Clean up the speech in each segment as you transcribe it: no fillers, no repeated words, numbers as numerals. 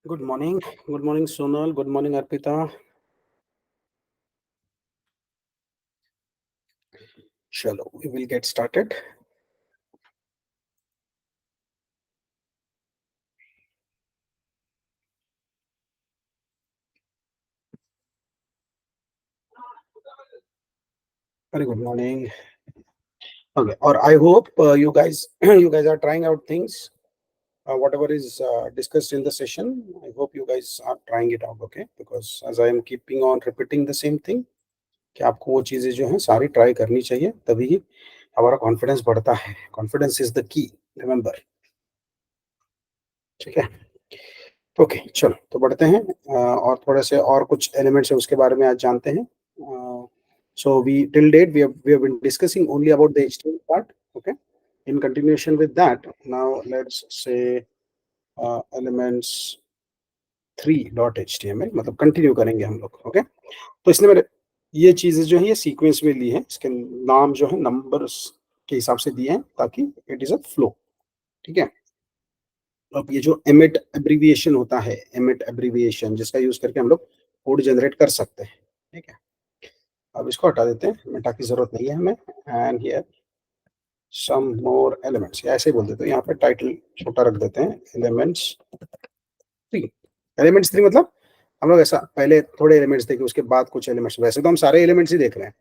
Good morning. Good morning, Sonal. Good morning, Arpita. Chalo, we will get started. Very good morning. Okay, or I hope you guys you guys are trying out things. Whatever is discussed in the session, I hope you guys are trying it out. Okay, because as I am keeping on repeating the same thing, कि आपको वो चीजें जो हैं सारी try करनी चाहिए, तभी हमारा कॉन्फिडेंस बढ़ता है. Confidence is the key, remember. ठीक है. ओके, चलो तो बढ़ते हैं और थोड़े से और कुछ एलिमेंट्स है उसके बारे में आज जानते हैं. So we till date we have been discussing only about the HTML part. Okay, in continuation with that now let's say elements 3.html मतलब कंटिन्यू करेंगे हम लोग. ओके, तो इसलिए मैंने ये चीजें जो है ये सीक्वेंस में ली है. इसके नाम जो है नंबर्स के हिसाब से दिए हैं ताकि इट इज अ फ्लो. ठीक है. अब ये जो एमिट एब्रिविएशन होता है, एमिट एब्रिविएशन जिसका यूज करके हम लोग कोड जनरेट कर सकते हैं. ठीक है. अब इसको हटा देते हैं, मेटा की जरूरत नहीं है हमें. And here some more elements, ऐसे ही बोल देते हैं. यहाँ पे टाइटल छोटा रख देते हैं, एलिमेंट्स 3. एलिमेंट्स 3 मतलब हम लोग ऐसा पहले थोड़े एलिमेंट्स देखे उसके बाद कुछ एलिमेंट्स. वैसे तो हम सारे एलिमेंट्स ही देख रहे हैं,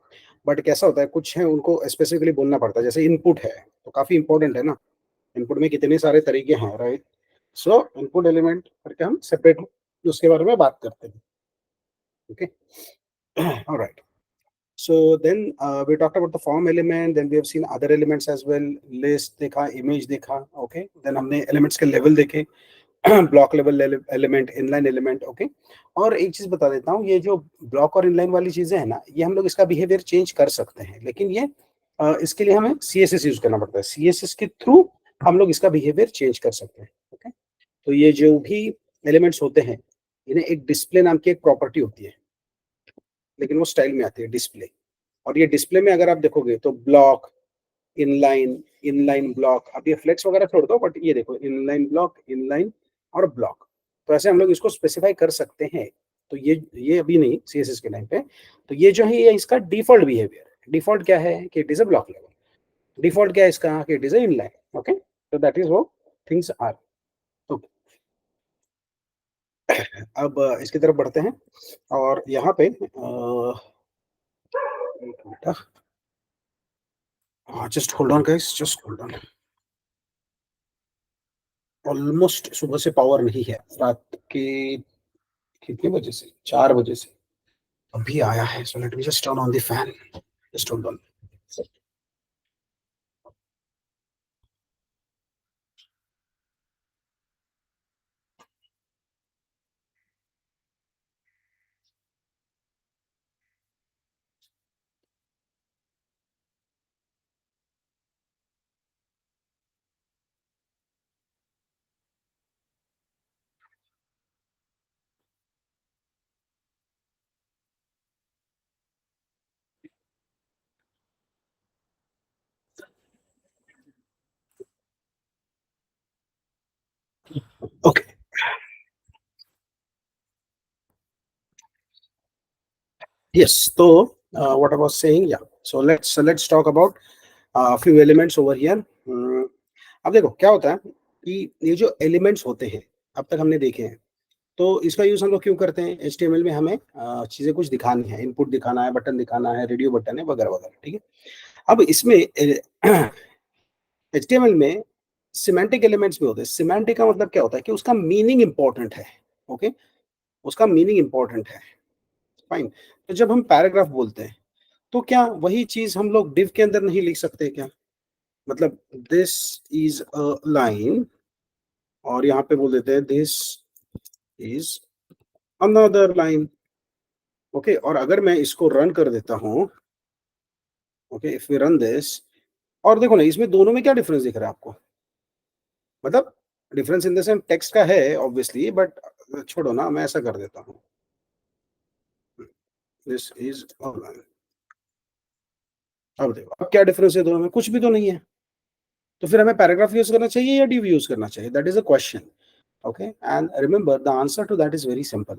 बट कैसा होता है कुछ है उनको स्पेसिफिकली बोलना पड़ता है. जैसे इनपुट है तो काफी इंपॉर्टेंट है ना. इनपुट में कितने सारे तरीके हैं, राइट. सो इनपुट एलिमेंट करके हम सेपरेट उसके बारे में बात करते हैं. Okay. Alright. So then we talked about the form element, then we have seen other elements as well. List देखा, image देखा. Okay, then हमने elements के level देखे. Block level element, inline element. Okay, और एक चीज बता देता हूँ, ये जो ब्लॉक और इनलाइन वाली चीजें हैं ना, ये हम लोग इसका बिहेवियर चेंज कर सकते हैं, लेकिन ये इसके लिए हमें सीएसएस यूज करना पड़ता है. सीएसएस के थ्रू हम लोग इसका बिहेवियर चेंज कर सकते हैं. ओके, तो ये जो भी एलिमेंट्स होते हैं इन्हें एक डिस्प्ले नाम की एक प्रॉपर्टी होती है, लेकिन वो स्टाइल में आती है डिस्प्ले. और ये डिस्प्ले में अगर आप देखोगे तो ब्लॉक, इनलाइन, इनलाइन ब्लॉक. अब ये फ्लेक्स वगैरह छोड़ दो, बट ये देखो इनलाइन ब्लॉक, इनलाइन और ब्लॉक. तो ऐसे हम लोग इसको स्पेसिफाई कर सकते हैं. तो ये अभी नहीं सीएसएस के टाइम पे. तो ये जो है ये इसका डिफॉल्ट बिहेवियर. डिफॉल्ट क्या है कि it is a block level. Default क्या है इसका कि it is a inline. Okay, तो दैट इज वो थिंग्स आर. ओके, अब इसकी तरफ बढ़ते हैं. और यहाँ पे just hold on guys, just hold on. Almost सुबह से पावर नहीं है. रात के कितने बजे से, 4 बजे से अभी आया है. So let me just turn on the fan. Just hold on. Okay, yes. तो व्हाट आई वाज सेइंग, या so let's talk about few elements over here. अब देखो क्या होता है कि ये जो एलिमेंट्स होते हैं अब तक हमने देखे हैं, तो इसका यूज हम लोग क्यों करते हैं. एचटीएमएल में हमें चीजें कुछ दिखानी है, इनपुट दिखाना है, बटन दिखाना है, रेडियो बटन है, वगैरह वगैरह. ठीक है. अब इसमें एचटीएमएल में सिमेंटिक एलिमेंट्स भी होते हैं. सिमेंटिक का मतलब क्या होता है कि उसका मीनिंग इंपॉर्टेंट है. ओके, उसका मीनिंग इंपॉर्टेंट है. फाइन. तो जब हम पैराग्राफ बोलते हैं तो क्या वही चीज हम लोग डिव के अंदर नहीं लिख सकते क्या. मतलब दिस इज अ लाइन और यहाँ पे बोल देते हैं this is another line. Okay, और अगर मैं इसको रन कर देता हूँ, okay, if we run this, और देखो ना इसमें दोनों में क्या डिफरेंस दिख रहा है आपको. मतलब difference in the sense text का है ऑब्वियसली, बट छोड़ो ना, मैं ऐसा कर देता हूँ. This is online. अब देखो अब क्या डिफरेंस है दोनों में. कुछ भी तो नहीं है. तो फिर हमें पैराग्राफ यूज करना चाहिए या डिव यूज करना चाहिए, that is a question. Okay, and remember the answer to that is very simple.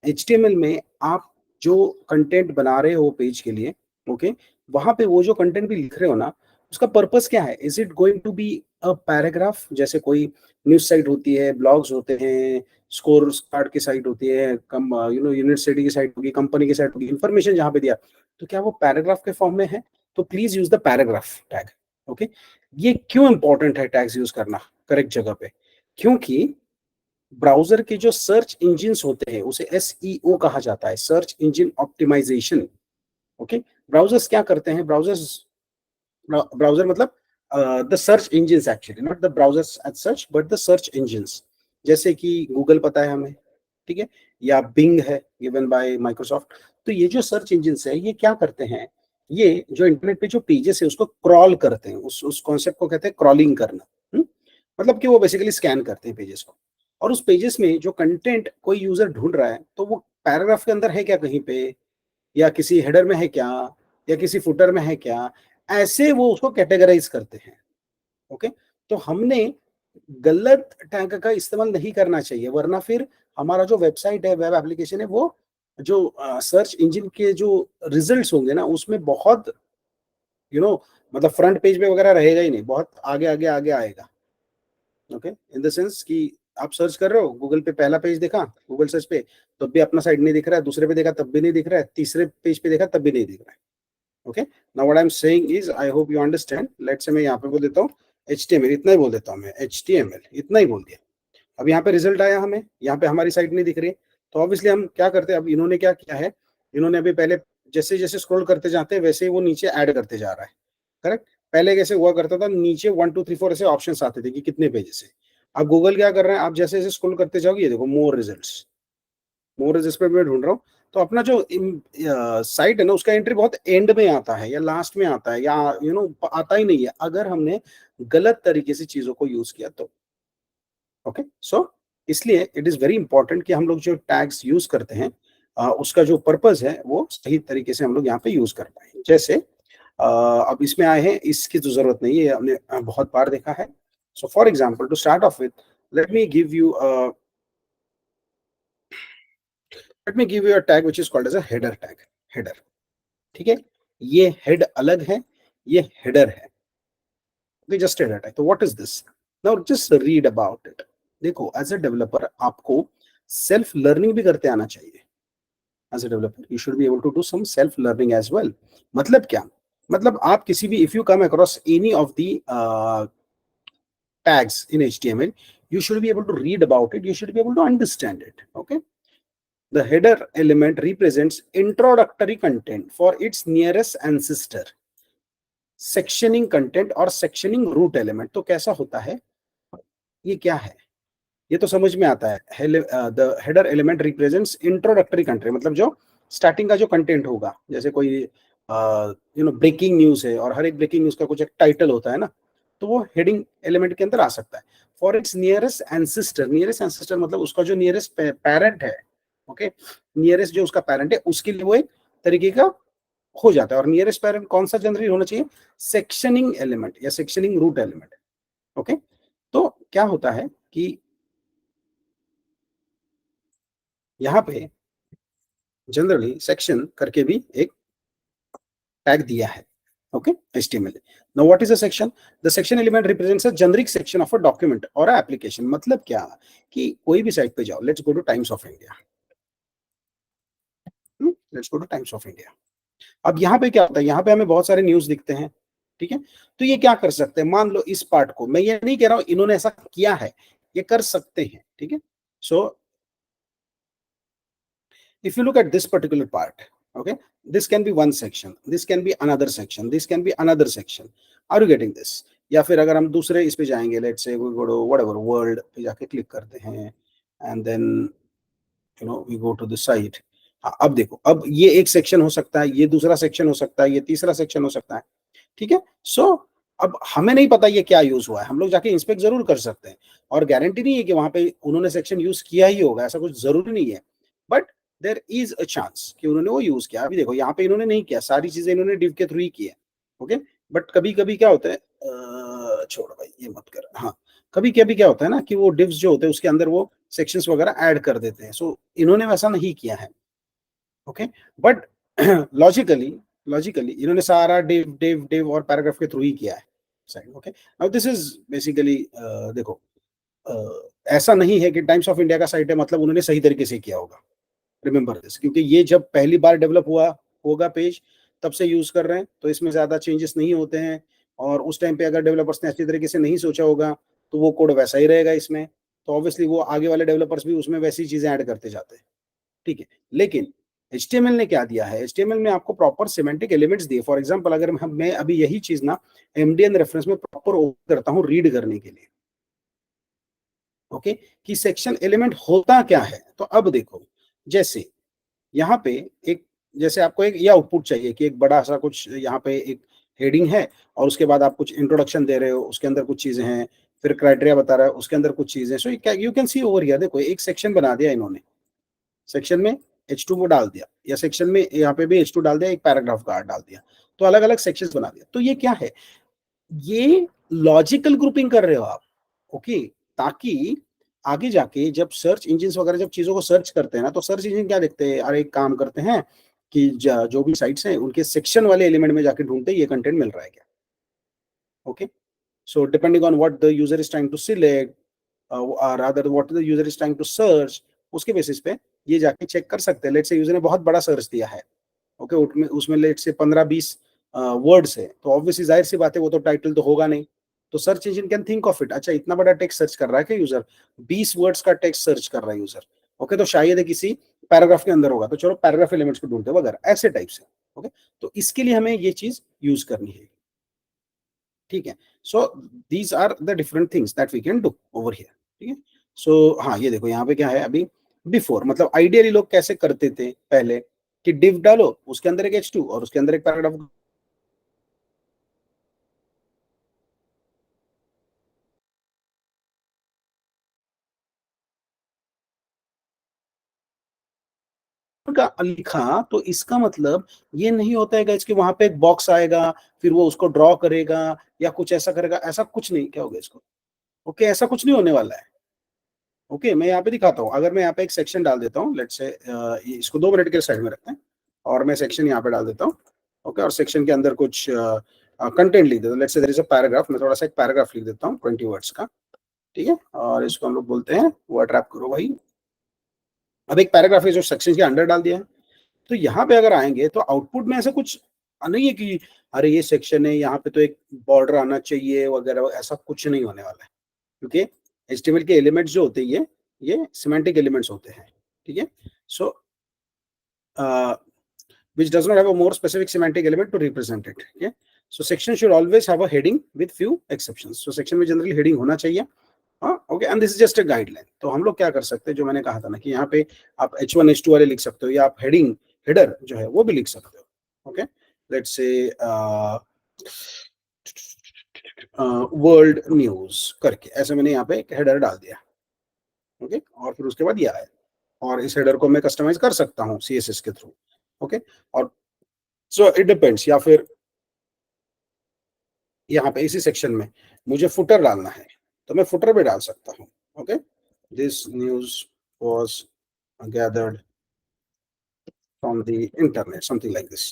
HTML में आप जो कंटेंट बना रहे हो पेज के लिए, ओके, वहां पे वो जो कंटेंट भी लिख रहे हो ना, उसका पर्पस क्या है? Is it going to be a paragraph, जैसे कोई न्यूज साइट होती है, ब्लॉग्स होते हैं, स्कोर कार्ड की साइट होती है, कम यूनिवर्सिटी की साइट होगी, कंपनी की साइट होगी, इंफॉर्मेशन जहां पे दिया, तो क्या वो पैराग्राफ के फॉर्म में है? तो please use the paragraph tag. Okay, ये क्यों इंपॉर्टेंट है टैग्स यूज करना करेक्ट जगह पे? क्योंकि ब्राउजर के जो सर्च इंजिन्स होते हैं उसे SEO कहा जाता है, search engine optimization. Okay, browsers क्या करते हैं? ब्राउजर मतलब the search engines, actually not the browsers as such but the search engines. जैसे कि गूगल पता है हमें, ठीक है, या बिंग है गिवन बाय माइक्रोसॉफ्ट। तो ये जो सर्च इंजिन्स है ये क्या करते हैं? ये जो इंटरनेट पे जो पेजेस है उसको क्रॉल करते हैं, उस कॉन्सेप्ट को कहते हैं क्रॉलिंग करना। मतलब कि वो बेसिकली स्कैन करते हैं पेजेस को, और उस पेजेस में जो कंटेंट कोई यूजर ढूंढ रहा है तो वो पैराग्राफ के अंदर है क्या कहीं पे, या किसी हेडर में है क्या, या किसी फुटर में है क्या, ऐसे वो उसको कैटेगराइज करते हैं। ओके, तो हमने गलत टैग का इस्तेमाल नहीं करना चाहिए, वरना फिर हमारा जो वेबसाइट है, वेब एप्लीकेशन है, वो जो सर्च इंजन के जो रिजल्ट्स होंगे ना उसमें बहुत मतलब फ्रंट पेज पे वगैरह रहेगा ही नहीं, बहुत आगे आगे आगे आएगा। ओके, इन द सेंस कि आप सर्च कर रहे हो गूगल पे, पहला पेज देखा गूगल सर्च पे, तब भी अपना साइट नहीं दिख रहा है, दूसरे पे देखा तब भी नहीं दिख रहा है, तीसरे पेज पे देखा तब भी नहीं दिख रहा है। Okay, now what I am saying is, I hope you understand. Let's say मैं यहाँ पे बोल देता हूँ HTML, इतना ही बोल देता हूँ मैं, HTML इतना ही बोल दिया। अब यहाँ पे रिजल्ट आया, हमें यहाँ पे हमारी साइट नहीं दिख रही, तो ऑब्वियसली हम क्या करते हैं? अब इन्होंने क्या किया है, इन्होंने अभी पहले जैसे जैसे स्क्रॉल करते जाते हैं वैसे ही वो नीचे ऐड करते जा रहा है। करेक्ट? पहले कैसे हुआ करता था, नीचे 1 2 3 4 ऐसे ऑप्शन आते थे कि कितने पेजेस है। अब गूगल क्या कर रहे हैं, आप जैसे जैसे स्क्रॉल करते जाओगे, ये देखो मोर रिजल्ट्स, मोर रिजल्ट्स पे मैं ढूंढ रहा हूँ। तो अपना जो साइट है ना उसका एंट्री बहुत एंड में आता है या लास्ट में आता है, या आता ही नहीं है अगर हमने गलत तरीके से चीजों को यूज किया तो। ओके, सो इसलिए इट इज वेरी इंपॉर्टेंट कि हम लोग जो टैग्स यूज करते हैं उसका जो पर्पज है वो सही तरीके से हम लोग यहाँ पे यूज कर पाए। जैसे अब इसमें आए हैं, इसकी तो जरूरत नहीं है, हमने बहुत बार देखा है। So for example, to start off with, let me give you let me give you a tag which is called as a header tag. Header, ठीक है, ये हेड अलग है, ये हेडर है। Okay, just header tag. तो what is this? Now just read about it. देखो, as a developer आपको सेल्फ लर्निंग भी करते आना चाहिए। As a developer you should be able to do some self learning as well. मतलब क्या? मतलब आप किसी भी, if you come across any of the tags in HTML, you should be able to read about it, you should be able to understand it. Okay, the header element represents introductory content for its nearest ancestor, sectioning content और sectioning root element। तो कैसा होता है, ये क्या है? ये तो समझ में आता है। The header element represents introductory content, मतलब जो स्टार्टिंग का जो कंटेंट होगा, जैसे कोई ब्रेकिंग न्यूज है और हर एक ब्रेकिंग न्यूज का कुछ एक टाइटल होता है ना, तो वो हेडिंग एलिमेंट के अंदर आ सकता है। For its nearest ancestor, nearest ancestor मतलब उसका जो नियरेस्ट पेरेंट है। ओके, नियरेस्ट जो उसका पेरेंट है उसके लिए वो एक तरीके का हो जाता है। और नियरेस्ट पेरेंट कौन सा जनरली होना चाहिए? सेक्शनिंग एलिमेंट या सेक्शनिंग रूट एलिमेंट। ओके, तो क्या होता है कि यहाँ पे जनरली सेक्शन करके भी एक टैग दिया है। Okay, HTML। Now what is a section? The section element represents a generic section of a document और अ एप्लीकेशन। मतलब क्या कि कोई भी साइट पे जाओ, let's go two times of India, let's go two times of India. अब यहाँ पे क्या होता है, यहाँ पे हमें बहुत सारे न्यूज दिखते हैं, ठीक है। तो ये क्या कर सकते हैं, मान लो इस पार्ट को, मैं ये नहीं कह रहा हूं इन्होंने ऐसा किया है, ये कर सकते हैं, ठीक है। सो if you look at this particular part, okay, this can be one section, this can be another section, this can be another section. Are you getting this? या फिर अगर हम दूसरे इस पे जाएंगे, let's say we go to whatever world पे जाके क्लिक करते हैं, and then we go to the site. हाँ, अब देखो, अब ये एक सेक्शन हो सकता है, ये दूसरा सेक्शन हो सकता है, ये तीसरा सेक्शन हो सकता है, ठीक है। सो अब हमें नहीं पता ये क्या यूज हुआ है, हम लोग जाके इंस्पेक्ट जरूर कर सकते हैं, और गारंटी नहीं है कि वहां पे उन्होंने सेक्शन यूज किया ही होगा, ऐसा कुछ जरूरी नहीं है। But there is a chance कि उन्होंने वो यूज किया। अभी देखो यहाँ पे इन्होंने नहीं किया, सारी चीजें इन्होंने डिव के थ्रू ही की है। ओके, बट कभी कभी क्या होता है, छोड़ भाई ये मत कर, हाँ, कभी कभी क्या होता है ना कि वो डिव्स जो होते हैं उसके अंदर वो सेक्शंस वगैरह ऐड कर देते हैं, सो इन्होंने वैसा नहीं किया है। ओके, बट लॉजिकली लॉजिकली इन्होंने सारा डिव डिव डिव और पैराग्राफ के थ्रू ही किया है side. Okay, now this is basically, देखो, ऐसा नहीं है कि टाइम्स ऑफ इंडिया का साइट है मतलब उन्होंने सही तरीके से किया होगा। रिमेंबर दिस, क्योंकि ये जब पहली बार डेवलप हुआ होगा पेज, तब से यूज कर रहे हैं, तो इसमें ज्यादा चेंजेस नहीं होते हैं। और उस टाइम पे अगर डेवलपर्स ने अच्छी तरीके से नहीं सोचा होगा तो वो कोड वैसा ही रहेगा इसमें, तो ऑब्वियसली वो आगे वाले डेवलपर्स भी उसमें वैसी चीजें ऐड करते जाते हैं। ठीक है, लेकिन HTML ने क्या दिया है, HTML में आपको प्रॉपर सिमेंटिक एलिमेंट्स दिए। फॉर एग्जांपल, अगर मैं अभी यही चीज ना MDN रेफरेंस में प्रॉपर ओपन करता हूँ रीड करने के लिए, ओके, कि सेक्शन एलिमेंट होता क्या है, तो अब देखो, जैसे यहाँ पे एक, जैसे आपको एक ये आउटपुट चाहिए कि एक बड़ा सा कुछ यहाँ पे एक हेडिंग है, और उसके बाद आप कुछ इंट्रोडक्शन दे रहे हो, उसके अंदर कुछ चीजें हैं, फिर क्राइटेरिया बता रहा है, उसके अंदर कुछ चीजें। So you can see over here, देखो एक सेक्शन बना दिया इन्होंने, सेक्शन में H2 को डाल दिया, या सेक्शन में यहाँ पे भी H2 डाल दिया, एक पैराग्राफ का डाल दिया, तो अलग अलग सेक्शंस बना दिया। तो ये क्या है, ये लॉजिकल ग्रुपिंग कर रहे हो आप। ओके, ताकि आगे जाके जब सर्च इंजिन वगैरह जब चीजों को सर्च करते हैं ना, तो सर्च इंजिन क्या देखते हैं, अरे एक काम करते हैं कि जो भी साइट्स हैं उनके सेक्शन वाले एलिमेंट में जाके ढूंढते हैं ये कंटेंट मिल रहा है क्या। Okay, so depending on what the user is trying to select, or rather what the user is trying to search, उसके बेसिस पे ये जाके चेक कर सकते हैं। लेट से यूजर ने बहुत बड़ा सर्च दिया है, ओके, उसमें उसमें लेट से 15-20 वर्ड्स है, तो ऑब्वियसली जाहिर सी बात है वो तो टाइटल तो होगा नहीं। तो search engine can think of it, अच्छा इतना बड़ा टेक्स्ट सर्च कर रहा है क्या यूजर, 20 वर्ड्स का टेक्स्ट सर्च कर रहा है यूजर, ओके, तो शायद है किसी पैराग्राफ के अंदर होगा, तो चलो पैराग्राफ एलिमेंट्स को ढूंढते वगैरह ऐसे टाइप से। ओके, तो इसके लिए हमें ये चीज यूज करनी है। ठीक है, so these are the different things that we can do over here. ठीक है, सो हाँ ये देखो यहाँ पे क्या है अभी, बिफोर मतलब आइडियली लोग कैसे करते थे पहले, कि डिव डालो, उसके अंदर एक H2 और उसके अंदर एक पैराग्राफ का लिखा, तो इसका मतलब ये नहीं होता है गाइस कि वहां पे एक बॉक्स आएगा, फिर वो उसको ड्रॉ करेगा या कुछ ऐसा करेगा, ऐसा कुछ नहीं, क्या होगा इसको, ओके, ऐसा कुछ नहीं होने वाला है। ओके, मैं यहाँ पे दिखाता हूँ, अगर मैं यहाँ पे एक सेक्शन डाल देता हूँ, लेट्स से इसको 2 मिनट के साइड में रखते हैं, और मैं सेक्शन यहाँ पे डाल देता हूँ। ओके, और सेक्शन के अंदर कुछ कंटेंट लिख देता हूँ, let's say there is a paragraph, मैं थोड़ा सा एक पैराग्राफ लिख देता हूँ 20 वर्ड्स का। ठीक है, और इसको हम लोग बोलते हैं वर्ड रैप करो भाई। अब एक पैराग्राफ है जो सेक्शन के अंडर डाल दिया है, तो यहाँ पे अगर आएंगे तो आउटपुट में ऐसा कुछ नहीं है कि अरे ये सेक्शन है यहाँ पे तो एक बॉर्डर आना चाहिए वगैरह, ऐसा कुछ नहीं होने वाला है, क्योंकि HTML के एलिमेंट्स जो होते हैं ये सिमेंटिक एलिमेंट्स होते हैं। ठीक है, सो which does not have a more specific semantic element to represent it. Okay, so section should always have a heading with few exceptions. So section में generally heading होना चाहिए। हाँ, okay, and this is just a guideline. तो हम लोग क्या कर सकते हैं, जो मैंने कहा था ना कि यहाँ पे आप H1 H2 वाले लिख सकते हो, या आप हेडिंग हेडर जो है वो भी लिख सकते हो। Okay, let's say world news करके ऐसे मैंने यहाँ पे एक हेडर डाल दिया। ओके, और फिर उसके बाद ये आया, और इस हेडर को मैं कस्टमाइज कर सकता हूँ CSS के थ्रू। ओके, और सो इट डिपेंड्स, या फिर यहाँ पे इसी सेक्शन में मुझे फुटर डालना है तो मैं फुटर भी डाल सकता हूँ। Okay, this news was gathered from the internet, something like this।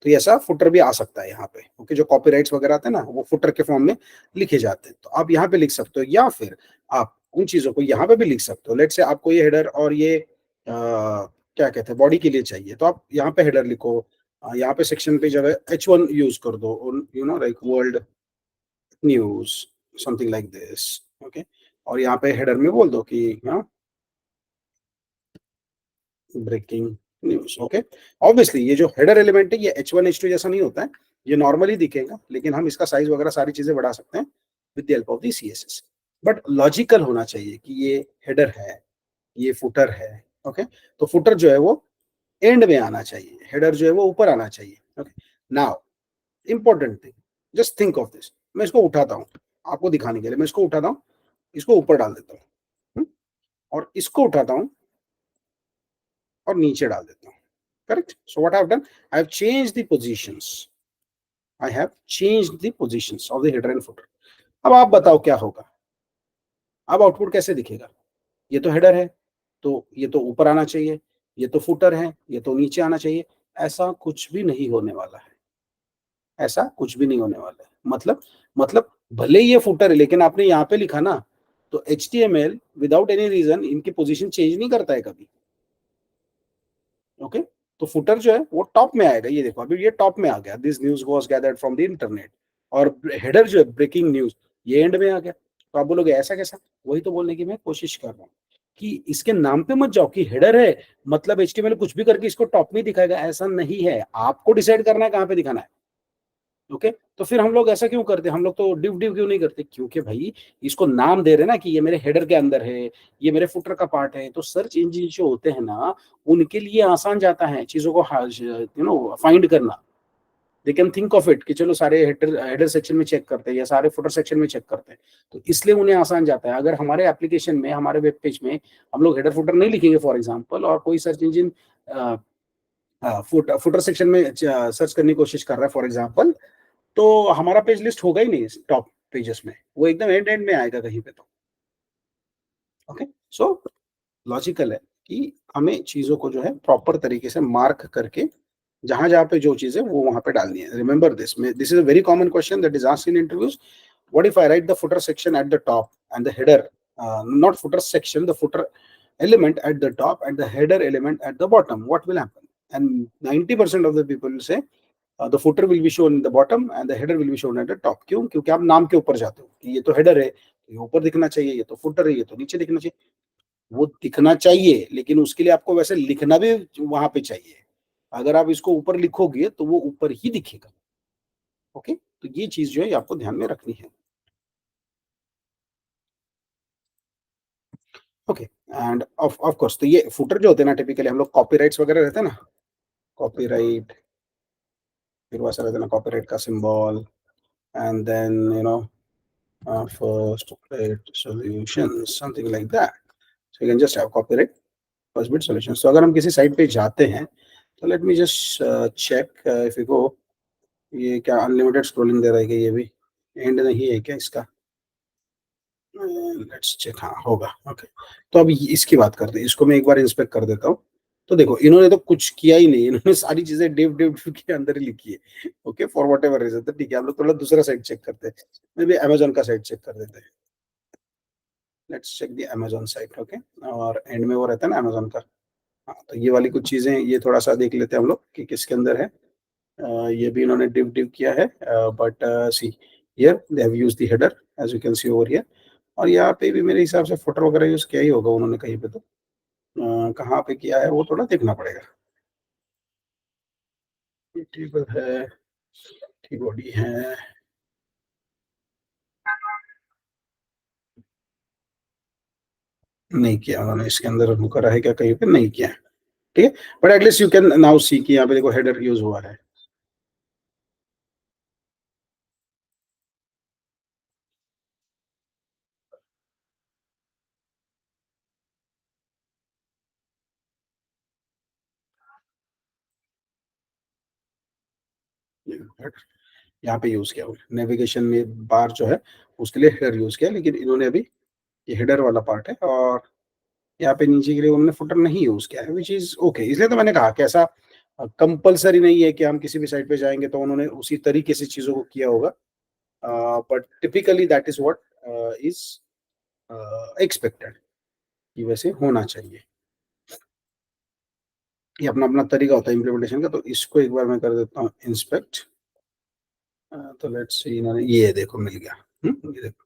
तो ये ऐसा फुटर भी आ सकता है यहाँ पे। ओके, जो कॉपीराइट्स वगैरह आते हैं ना वो फुटर के फॉर्म में लिखे जाते हैं, तो आप यहाँ पे लिख सकते हो, या फिर आप उन चीजों को यहाँ पे भी लिख सकते हो। लेट से आपको ये हेडर और ये क्या कहते हैं बॉडी के लिए चाहिए, तो आप यहाँ पे हेडर लिखो, यहाँ पे सेक्शन पे जगह H1 यूज कर दो, you know like world news, something like this. Okay, और यहाँ पे हेडर में बोल दो कि ब्रेकिंग न्यूज। ओके, ऑब्वियसली ये जो हेडर एलिमेंट है ये H1 H2 जैसा नहीं होता है, ये नॉर्मली दिखेगा, लेकिन हम इसका साइज वगैरह सारी चीजें बढ़ा सकते हैं with the help of the CSS। But logical होना चाहिए कि ये हेडर है, ये फुटर है। ओके, तो फुटर जो है वो एंड में आना चाहिए, हेडर जो है वो ऊपर आना चाहिए। Okay, now important thing, just think of this, मैं इसको उठाता हूँ आपको दिखाने के लिए, मैं इसको उठाता हूँ, इसको ऊपर डाल देता हूँ, और इसको उठाता हूँ और नीचे डाल देता हूँ। Correct, so what I have done, I have changed the positions, I have changed the positions of the header and footer. अब आप बताओ क्या होगा, अब आउटपुट कैसे दिखेगा? ये तो हेडर है, तो ये तो ऊपर आना चाहिए, ये तो फुटर है, ये तो नीचे आना चाहिए। ऐसा कुछ भी नहीं होने वाला है, ऐसा कुछ भी नहीं होने वाला है। मतलब भले ही ये फुटर है, लेकिन आपने यहाँ पे लिखा ना, तो एचटीएमएल विदाउट एनी रीज़न इनकी पोज़ीशन चेंज नहीं करता है कभी। ओके? तो फुटर जो है वो टॉप में आएगा, ये देखो अभी ये टॉप में आ गया, this news was gathered from the internet, और हेडर जो है ब्रेकिंग न्यूज़, ये एंड में आ गया। तो आप बोलोगे ऐसा कैसा? वही तो बोलने की मैं कोशिश कर रहा हूँ, कि इसके नाम पे मत जाओ कि हेडर है, मतलब एचटीएमएल कुछ भी करके इसको टॉप में दिखाएगा, ऐसा नहीं है। आपको डिसाइड करना है कहाँ पे दिखाना है। ओके, तो फिर हम लोग ऐसा क्यों करते हैं? हम लोग तो डिव डिव क्यों नहीं करते? क्योंकि भाई इसको नाम दे रहे हैं ना कि ये मेरे हेडर के अंदर है, ये मेरे फुटर का पार्ट है। तो सर्च इंजन जो होते हैं ना, उनके लिए आसान जाता है चीजों को फाइंड करना। They can think of it कि चलो सारे हेडर हेडर सेक्शन में चेक करते हैं या सारे फुटर सेक्शन में चेक करते हैं, तो इसलिए उन्हें आसान जाता है। अगर हमारे एप्लीकेशन में, हमारे वेब पेज में हम लोग हेडर फुटर नहीं लिखेंगे फॉर एग्जाम्पल, और कोई सर्च इंजन फुटर सेक्शन में सर्च करने की कोशिश कर रहा है फॉर एग्जाम्पल, तो हमारा पेज लिस्ट होगा ही नहीं टॉप पेजेस में, वो एकदम एंड एंड में आएगा कहीं पे तो। ओके, सो लॉजिकल है कि हमें चीजों को जो है प्रॉपर तरीके से मार्क करके जहां जहां पे जो चीज है वो वहां पे डालनी है। Remember this is a very common question that is asked in interviews. What if I right the footer section at the top and the header, not footer section, the footer element at the top and the header element at the bottom, what will happen? And 90% of the people will say the footer will be shown in the bottom and the header will be shown at the top। क्यों? क्योंकि आप नाम के ऊपर जाते हो कि ये तो हेडर है, तो ये ऊपर दिखना चाहिए, ये तो फुटर है, ये तो नीचे दिखना चाहिए। वो दिखना चाहिए, लेकिन उसके लिए आपको वैसे लिखना भी वहां पे चाहिए। अगर आप इसको ऊपर लिखोगे तो वो ऊपर ही दिखेगा। ओके, तो ये चीज जो है ये आपको ध्यान में रखनी है। ओके, एंड ऑफ कोर्स, तो ये फुटर जो होते हैं ना, टिपिकली हम लोग कॉपीराइट्स वगैरह रहते हैं ना, कॉपीराइट, फिर वैसा रहता है ना कॉपीराइट का symbol, and then first bit solutions, something like that. So you can just have copyright first bit solutions. So अगर हम किसी साइट पे जाते हैं, तो let me just check if you go, ये क्या अनलिमिटेड स्क्रॉलिंग दे रहा है कि ये भी एंड नहीं है क्या इसका? लेट्स चेक, हाँ होगा। ओके, तो अब इसकी बात करते हैं, इसको मैं एक बार इंस्पेक्ट कर देता हूँ। तो देखो इन्होंने तो कुछ किया ही नहीं, इन्होंने सारी चीजें डिव डिव डिव के अंदर ही लिखी है। Okay, for whatever reason, तो ठीक है हम लोग थोड़ा दूसरा साइट चेक करते हैं। मे बी अमेजोन का साइट चेक कर देते हैं। Let's check the Amazon site. Okay, और एंड में वो रहता है ना अमेजोन का। हाँ, तो ये वाली कुछ चीजें ये थोड़ा सा देख लेते हैं हम लोग कि किसके अंदर है। ये भी इन्होंने डिव डिव किया है, but see here they have used the header as you can see over here. और यहाँ पे भी मेरे हिसाब से फुटर वगैरह यूज किया ही होगा उन्होंने कहीं पे, तो कहाँ पे किया है वो थोड़ा देखना पड़ेगा। टेबल है, की बॉडी है, नहीं किया उन्होंने इसके अंदर, करा है क्या कहीं पे? नहीं किया है। ठीक है, but at least you can now see कि यहाँ पे देखो हेडर यूज हुआ है। यहाँ पे यूज किया नेविगेशन में बार जो है उसके लिए हेडर यूज किया, लेकिन इन्होंने अभी ये हेडर वाला पार्ट है, और यहाँ पे नीचे के लिए उन्होंने फुटर नहीं यूज किया है, विच इज ओके। इसलिए तो मैंने कहा कि ऐसा कंपलसरी नहीं है कि हम किसी भी साइट पे जाएंगे तो उन्होंने उसी तरीके से चीजों को किया होगा, but typically that is what is expected कि वैसे होना चाहिए। ये अपना अपना तरीका होता है इम्प्लीमेंटेशन का। तो इसको एक बार मैं कर देता हूँ इंस्पेक्ट। तो लेट्स सी, इन्होंने ये देखो मिल गया। ये देखो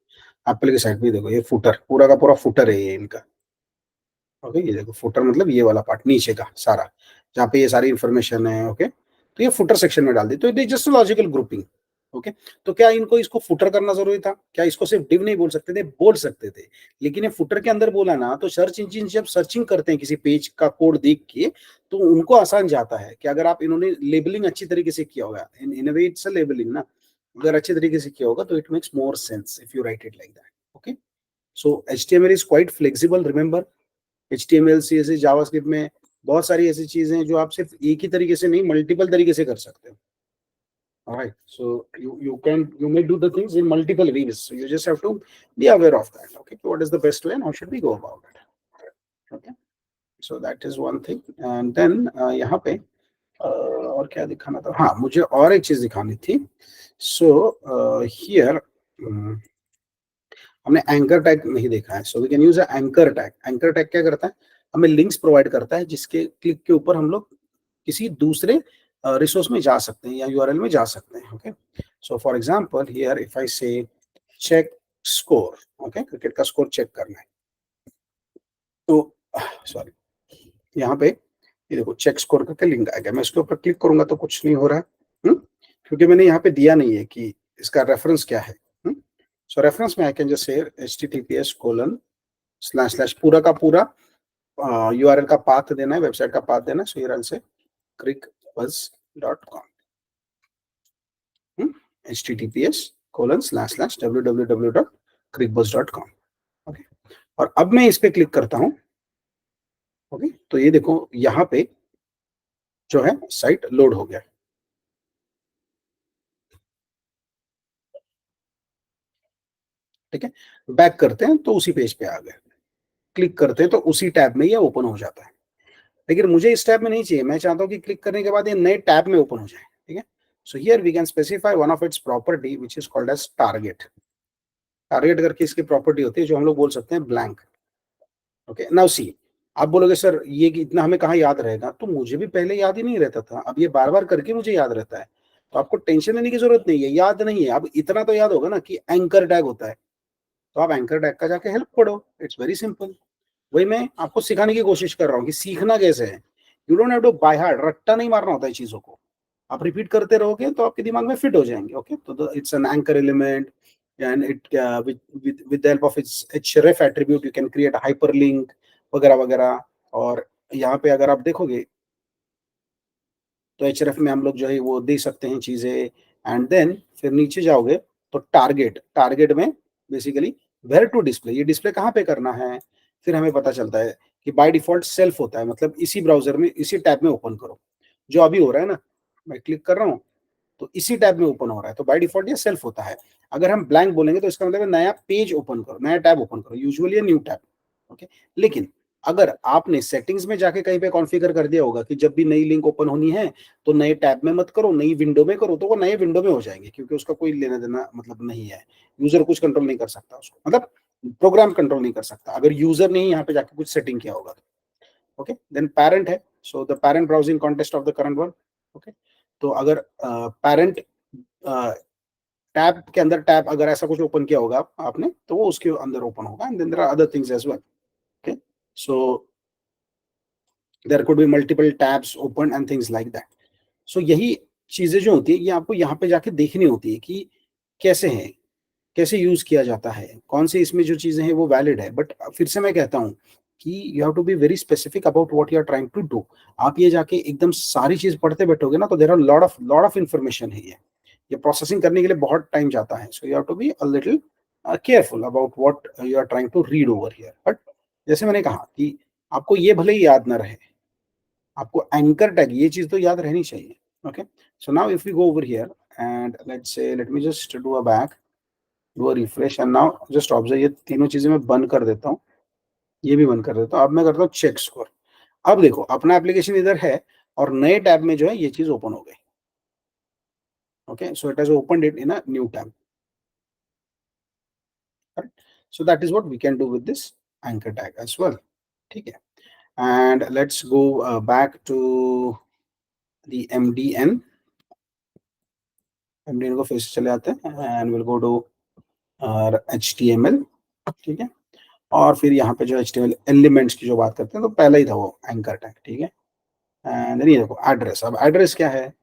एप्पल की साइड पे देखो, ये फुटर पूरा का पूरा फुटर है ये इनका। ओके, ये देखो फुटर मतलब ये वाला पार्ट नीचे का सारा, जहाँ पे ये सारी इंफॉर्मेशन है। ओके, तो ये फुटर सेक्शन में डाल दी, तो it is just logical grouping. Okay, तो क्या इनको इसको फुटर करना जरूरी था? क्या इसको सिर्फ डिव नहीं बोल सकते थे? बोल सकते थे, लेकिन ये फुटर के अंदर बोला ना, तो सर्च इंजिन जब सर्चिंग करते हैं किसी पेज का कोड देख के, तो उनको आसान जाता है कि अगर आप इन्होंने लेबलिंग अच्छी तरीके से किया होगा, इन अ वे इट्स अ लेबलिंग ना, अगर अच्छे तरीके से किया होगा तो it makes more sense if you right it like that. Okay, so HTML is quite flexible, remember. HTML CSS JavaScript में बहुत सारी ऐसी चीजें हैं जो आप सिर्फ एक ही तरीके से नहीं, मल्टीपल तरीके से कर सकते हो। All right. So you may do the things in multiple ways. So you just have to be aware of that. Okay. So what is the best way and how should we go about it? Okay. So that is one thing. And then यहाँ पे और क्या दिखाना था, हाँ मुझे और एक चीज दिखानी थी. सो हियर हमने एंकर टैग नहीं देखा है. So we can use anchor tag. Anchor tag क्या करता है, हमें लिंक्स प्रोवाइड करता है जिसके क्लिक के ऊपर हम लोग किसी दूसरे रिसोर्स में जा सकते हैं या यूआरएल में जा सकते हैं. Okay. So for example here if I से चेक स्कोर. ओके, क्रिकेट का स्कोर चेक करना है तो सॉरी यहाँ पे ये देखो चेक स्कोर करके लिंक आ गया. मैं इसके ऊपर क्लिक करूंगा तो कुछ नहीं हो रहा है. क्योंकि मैंने यहाँ पे दिया नहीं है कि इसका रेफरेंस क्या है. सो रेफरेंस में आई कैन जस्ट से https:// पूरा का पूरा यूआरएल का पाथ देना है, वेबसाइट का पाथ देना है. सो यूआरएल से crickbuzz.com https://www.crickbuzz.com. ओके. और अब मैं इस पे क्लिक करता हूं. ओके. तो ये देखो यहाँ पे जो है साइट लोड हो गया. ठीक है. बैक करते हैं तो उसी पेज पे आ गए. क्लिक करते हैं तो उसी टैब में ये ओपन हो जाता है. लेकिन मुझे इस टैब में नहीं चाहिए. मैं चाहता हूं कि क्लिक करने के बाद ये नए टैब में ओपन हो जाए. ठीक है. So here we can specify one of its property which is called as target. Target करके इसकी प्रॉपर्टी होती है जो हम लोग बोल सकते हैं ब्लैंक. ओके. नाउ सी, आप बोलोगे सर ये इतना हमें कहाँ याद रहेगा. तो मुझे भी पहले याद ही नहीं रहता था. अब ये बार बार करके मुझे याद रहता है. तो आपको टेंशन लेने की जरूरत नहीं है. याद नहीं है अब इतना तो याद होगा ना कि एंकर टैग होता है. तो आप एंकर टैग का जाके हेल्प पढ़ो. It's very simple. वही मैं आपको सिखाने की कोशिश कर रहा हूँ कि सीखना कैसे है. You don't have to by heart. रट्टा नहीं मारना होता है चीजों को. आप रिपीट करते रहोगे तो आपके दिमाग में फिट हो जाएंगे. ओके. तो it's an anchor element and it with the help of its href attribute you can create a hyperlink वगैरह वगैरह. और यहाँ पे अगर आप देखोगे तो href में हम लोग जो है वो दे सकते हैं चीजें. एंड देन फिर नीचे जाओगे तो टारगेट में बेसिकली वेयर टू डिस्प्ले, ये डिस्प्ले कहाँ पे करना है. फिर हमें पता चलता है कि बाय डिफॉल्ट सेल्फ होता है. मतलब इसी ब्राउजर में इसी टैब में ओपन करो. जो अभी हो रहा है ना, मैं क्लिक कर रहा हूँ तो इसी टैब में ओपन हो रहा है. तो बाय डिफॉल्ट ये सेल्फ होता है. अगर हम ब्लैंक बोलेंगे तो इसका मतलब है नया पेज ओपन करो, नया टैब ओपन करो. Usually new tab. ओके. लेकिन अगर आपने सेटिंग्स में जाके कहीं पे कॉन्फ़िगर कर दिया होगा कि जब भी नई लिंक ओपन होनी है तो नए टैब में मत करो, नई विंडो में करो, तो वो नए विंडो में हो जाएंगे. क्योंकि उसका कोई लेना देना मतलब नहीं है. यूजर कुछ कंट्रोल नहीं कर सकता उसको. मतलब प्रोग्राम कंट्रोल नहीं कर सकता अगर यूजर ने यहाँ पे जाके कुछ सेटिंग किया होगा. ओके. देन पैरेंट है. So the parent browsing context of the current one. Okay. तो अगर पैरेंट टैब के अंदर टैब अगर ऐसा कुछ ओपन किया होगा आपने तो वो उसके अंदर ओपन होगा. And then there are other things as well. Okay. So there could be multiple tabs open and things like that. So यही चीजें जो होती है ये आपको यहाँ पे जाके देखनी होती है कि कैसे है, कैसे यूज किया जाता है, कौन सी इसमें जो चीजें हैं वो वैलिड है. बट फिर से मैं कहता हूँ कि you have to be very specific about what you are trying to do. आप ये जाके एकदम सारी चीज पढ़ते बैठोगे ना तो there are lot of information है. ये प्रोसेसिंग करने के लिए बहुत टाइम जाता है. So you have to be a little careful about what you are trying to read over here. But जैसे मैंने कहा कि आपको ये भले ही याद ना रहे, आपको एंकर टैग ये चीज तो याद रहनी चाहिए. Okay. So now if we go over here and let's say let me just do a back, do a refresh. And now just observe, ये तीनों चीजें मैं बंद कर देता हूँ, ये भी बंद कर देता हूँ. अब मैं करता हूँ चेक स्कोर. अब देखो अपना एप्लीकेशन इधर है और नए टैब में जो है ये चीज ओपन हो गई. Okay. So it has opened it in a new tab. So that is what we can do with this anchor tag as well. ठीक है. And let's go back to the MDN. MDN को फिर से चले आते हैं and we'll go to our HTML. ठीक है. और फिर यहाँ पे जो HTML एलिमेंट्स की जो बात करते हैं तो पहला ही था वो एंकर टैग. ठीक है. एंड ये देखो एड्रेस. अब एड्रेस क्या है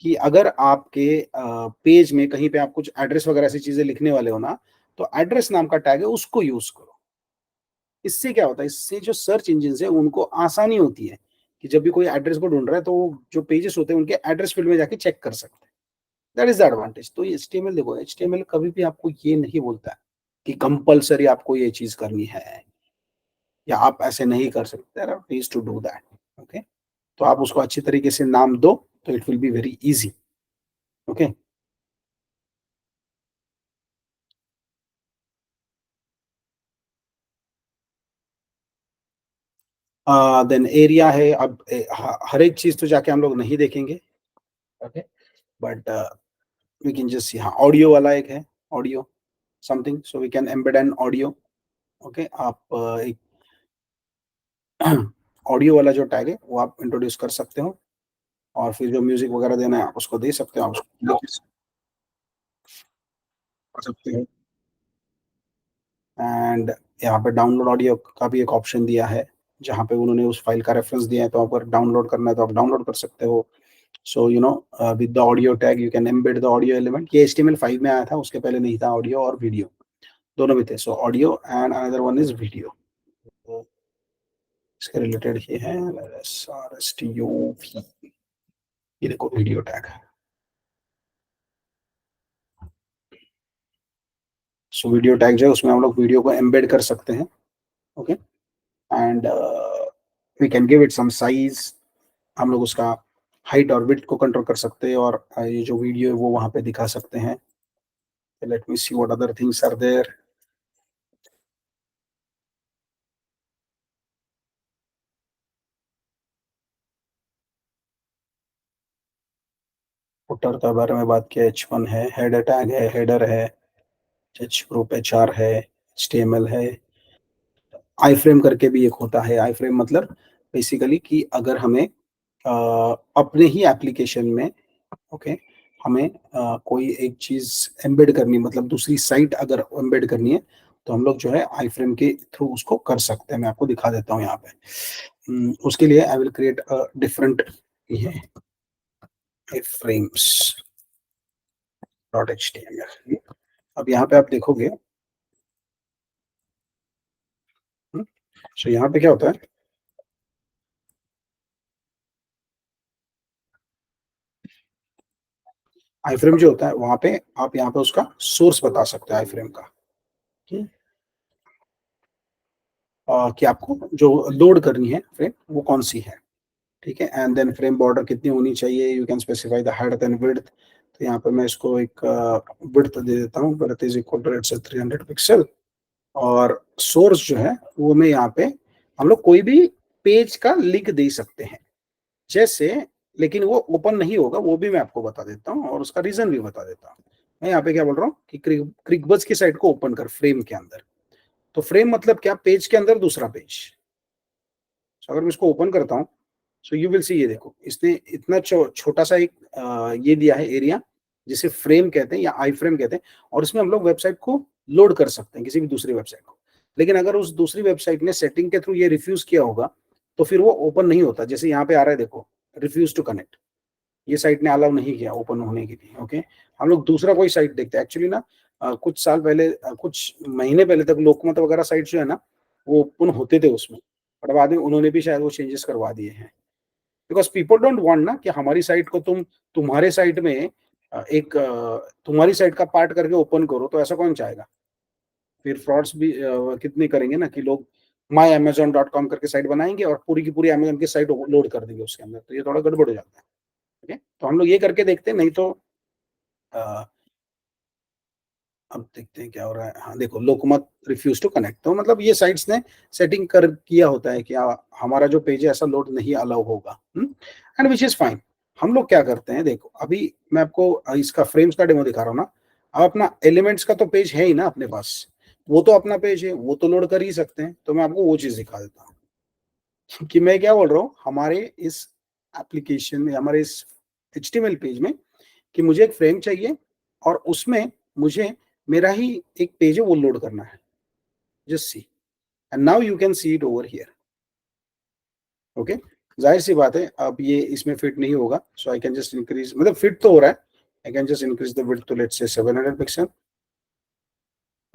कि अगर आपके पेज में कहीं पे आप कुछ एड्रेस वगैरह ऐसी चीजें लिखने वाले हो ना तो एड्रेस नाम का टैग है उसको यूज करो. इससे क्या होता है, इससे जो सर्च इंजिन है उनको आसानी होती है कि जब भी कोई एड्रेस को ढूंढ रहा है तो जो पेजेस होते हैं उनके एड्रेस फील्ड में जाके चेक कर सकते हैं. That is the advantage. तो एचटीएमएल देखो, एचटीएमएल कभी भी आपको ये नहीं बोलता है कि कंपलसरी आपको ये चीज करनी है या आप ऐसे नहीं कर सकते. There are ways to do that. Okay. तो आप उसको अच्छी तरीके से नाम दो तो it will be very easy. Okay. Then area है। अब हर एक चीज तो जाके हम लोग नहीं देखेंगे, okay, but we can just see. हाँ, ऑडियो वाला एक है, audio something, so we can embed an audio. Okay, आप एक ऑडियो वाला जो टैग है वो आप इंट्रोड्यूस कर सकते हो, और फिर जो म्यूजिक वगैरह देना है आप उसको दे सकते हो, आप उसको कर सकते हो। एंड यहाँ पे डाउनलोड ऑडियो का भी एक ऑप्शन दिया है, जहाँ पे उन्होंने उस फाइल का रेफरेंस दिया है, तो अगर डाउनलोड करना है तो आप डाउनलोड कर सकते हो। So you know, with the audio tag you can embed the audio element. ये HTML5 में आया था, उसके पहले नहीं था, ऑडियो और वीडियो दोनों में थे। So audio and another one is video. तो इसके रिलेटेड ये है SRSTUV, ये देखो video tag. So video tag जो है उसमें हम लोग वीडियो को एम्बेड कर सकते हैं, okay, and we can give it some size. हम लोग उसका हाइट और विड्थ को कंट्रोल कर सकते हैं, और ये जो वीडियो है वो वहां पे दिखा सकते हैं। Let me see what other things are there. Footer के बारे में बात किया, H1 है, हेडर टैग है, हेडर है, H ग्रुप HR है, HTML है। आई फ्रेम करके भी एक होता है। आई फ्रेम मतलब बेसिकली कि अगर हमें अपने ही एप्लीकेशन में, ओके, हमें कोई एक चीज एम्बेड करनी, मतलब दूसरी साइट अगर एम्बेड करनी है, तो हम लोग जो है आई फ्रेम के थ्रू उसको कर सकते हैं। मैं आपको दिखा देता हूँ यहाँ पे। उसके लिए आई विल क्रिएट डिफरेंट, ये आई फ्रेम्स .html। अब यहाँ पे आप देखोगे, सो यहाँ पे क्या होता है, आई फ्रेम जो होता है वहां पे आप यहाँ पे उसका सोर्स बता सकते हैं आई फ्रेम का, ठीक? कि आपको जो लोड करनी है फ्रेम वो कौन सी है, ठीक है। एंड देन फ्रेम बॉर्डर कितनी होनी चाहिए, you can specify the height and width. तो यहाँ पे मैं इसको एक विड्थ दे देता हूँ, width is equal to let's say 300 pixel. और सोर्स जो है वो मैं यहाँ पे, हम लोग कोई भी पेज का लिंक दे सकते हैं जैसे, लेकिन वो ओपन नहीं होगा, वो भी मैं आपको बता देता हूँ, और उसका रीजन भी बता देता हूँ। मैं यहाँ पे क्या बोल रहा हूँ कि क्रिकबज की साइट को ओपन कर फ्रेम के अंदर। तो फ्रेम मतलब क्या, पेज के अंदर दूसरा पेज। तो अगर मैं इसको ओपन करता हूँ, सो यू विल सी, ये देखो इसने इतना छोटा सा एक ये दिया है एरिया, जिसे फ्रेम कहते हैं या आई फ्रेम कहते हैं, और इसमें हम लोग वेबसाइट को लोड कर सकते हैं, किसी भी दूसरी वेबसाइट को। लेकिन अगर उस दूसरी वेबसाइट ने सेटिंग के थ्रू ये रिफ्यूज किया होगा, तो फिर वो ओपन नहीं होता। जैसे यहाँ पे आ रहा है, देखो, रिफ्यूज टू कनेक्ट, ये साइट ने अलाउ नहीं किया ओपन होने के लिए, ओके। हम लोग दूसरा कोई साइट देखते हैं एक्चुअली ना। कुछ साल पहले, कुछ महीने पहले तक लोकमत वगैरह साइट जो है ना, वो ओपन होते थे उसमें, पर बाद में उन्होंने भी शायद वो चेंजेस करवा दिए हैं। बिकॉज पीपल डोंट वांट ना कि हमारी साइट को तुम, तुम्हारे साइट में एक तुम्हारी साइट का पार्ट करके ओपन करो, तो ऐसा कौन चाहेगा। फिर फ्रॉड्स भी कितने करेंगे ना, कि लोग myamazon.com करके साइट बनाएंगे और पूरी की पूरी अमेजोन की साइट लोड कर देंगे उसके अंदर, तो ये थोड़ा गड़बड़ हो जाता है। ओके, तो हम लोग ये करके देखते हैं, नहीं तो अ, अब देखते हैं क्या हो रहा है। हाँ देखो, लोकमत रिफ्यूज टू कनेक्ट, तो मतलब ये साइट्स ने सेटिंग कर किया होता है कि हमारा जो पेज है ऐसा लोड नहीं अलाउ होगा, एंड विच इज फाइन। हम लोग क्या करते हैं, देखो अभी मैं आपको इसका फ्रेम्स का डेमो दिखा रहा हूँ ना। अब अपना एलिमेंट्स का तो पेज है ही ना अपने पास, वो तो अपना पेज है, वो तो लोड कर ही सकते हैं। तो मैं आपको वो चीज दिखा देता हूँ कि मैं क्या बोल रहा हूँ, हमारे इस एप्लीकेशन में, हमारे इस HTML पेज में, कि मुझे एक फ्रेम चाहिए, और उसमें मुझे मेरा ही एक पेज है वो लोड करना है। Just see, and now you can see it over here, okay. जाहिर सी बात है अब ये इसमें फिट नहीं होगा, so I can just increase, मतलब फिट तो हो रहा है। I can just increase the width to let's say 700 pixel,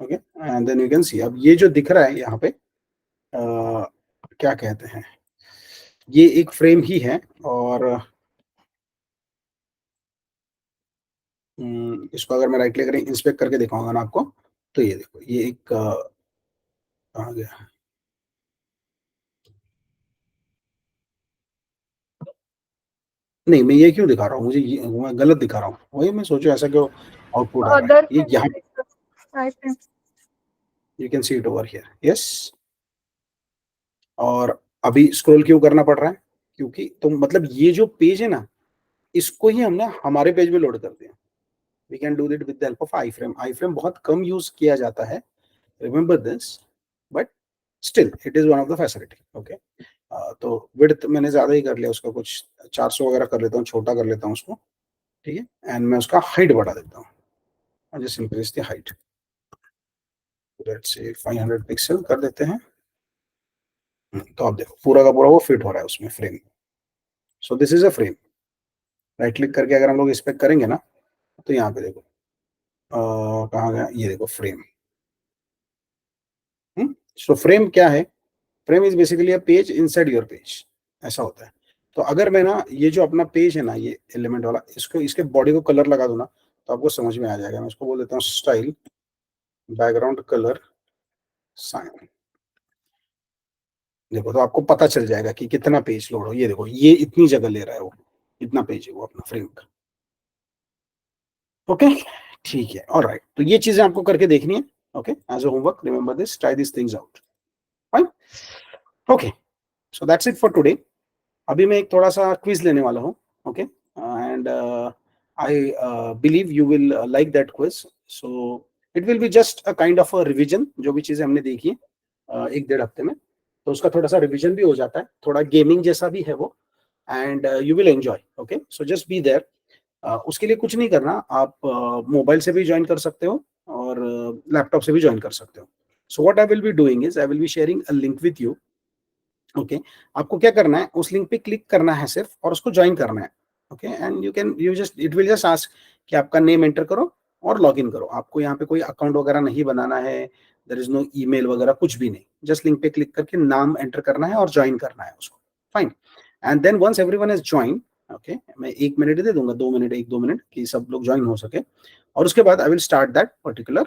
okay, and then you can see. अब ये जो दिख रहा है यहाँ पे, क्या कहते हैं, ये एक फ्रेम ही है। और इसको अगर मैं राइट क्लिक करें, इंस्पेक्ट करके दिखाऊंगा ना आपको, तो ये देखो, ये एक आ गया। नहीं, मैं ये क्यों दिखा रहा हूँ, मुझे ये मैं गलत दिखा रहा हूँ, वही मैं सोचूं ऐसा क्यों आउटपुट आ रहा है। Other ये thing यहाँ, is the item. You can see it over here, yes. और अभी स्क्रॉल क्यों करना पड़ रहा है? क्योंकि तो मतलब ये जो पेज है ना, इसको ही हमने हमारे पेज में लोड कर दिया। We can do that with the help of iframe. Iframe बहुत कम यूज किया जाता है, remember this, but still it is one of the facility. Okay, तो विड्थ मैंने ज्यादा ही कर लिया उसका, कुछ 400 वगैरह कर लेता हूँ, छोटा कर लेता हूँ उसको। ठीक है, एंड मैं उसका हाइट बढ़ा देता हूँ, just increase the height, let's say 500 pixel कर देते हैं। तो आप देखो पूरा का पूरा वो फिट हो रहा है उसमें frame. So this is a frame. Right click करके अगर हम लोग इस पे करेंगे ना, तो यहाँ पे देखो कहाँ गया, ये देखो फ्रेम। सो फ्रेम क्या है? Frame is basically a page inside your page, ऐसा होता है। तो अगर मैं ना ये जो अपना पेज है ना, ये एलिमेंट वाला, इसको इसके बॉडी को कलर लगा दूं ना, तो आपको समझ में आ जाएगा। मैं इसको बोल देता हूँ स्टाइल बैकग्राउंड कलर साइन। देखो तो आपको पता चल जाएगा कि कितना पेज लोड हो। ये देखो ये इतनी जगह ले रहा है वो, इतना पेज है वो अपना फ्रेम का। ओके, ठीक है, ऑलराइट। तो ये चीजें आपको करके देखनी है। Okay, as a homework remember this, try this things out. Fine. Okay, so that's it for today. अभी मैं एक थोड़ा सा क्विज लेने वाला हूँ। Okay, and I believe you will like that quiz. So it will be just a kind of a revision, जो भी चीजें हमने देखी है 1 डेढ़ हफ्ते में, तो उसका थोड़ा सा रिवीजन भी हो जाता है, थोड़ा गेमिंग जैसा भी है वो। And you will enjoy. Okay, so just be there. उसके लिए कुछ नहीं करना, आप मोबाइल से भी ज्वाइन कर सकते हो और लैपटॉप से भी ज्वाइन कर सकते हो। So what I will be doing is I will be sharing a link with you. Okay, आपको क्या करना है, उस लिंक पे क्लिक करना है सिर्फ, और उसको ज्वाइन करना है। Okay, and you just it will just ask कि आपका नेम एंटर करो और लॉग इन करो। आपको यहाँ पे कोई अकाउंट वगैरह नहीं बनाना है, देर इज नो ईमेल वगैरह कुछ भी नहीं। जस्ट लिंक पे क्लिक करके नाम एंटर करना है और ज्वाइन करना है उसको। Fine. And then once everyone is join, okay, मैं 1 मिनट दे दूंगा, 2 मिनट, 1-2 मिनट की सब लोग ज्वाइन हो सके, और उसके बाद I will start that particular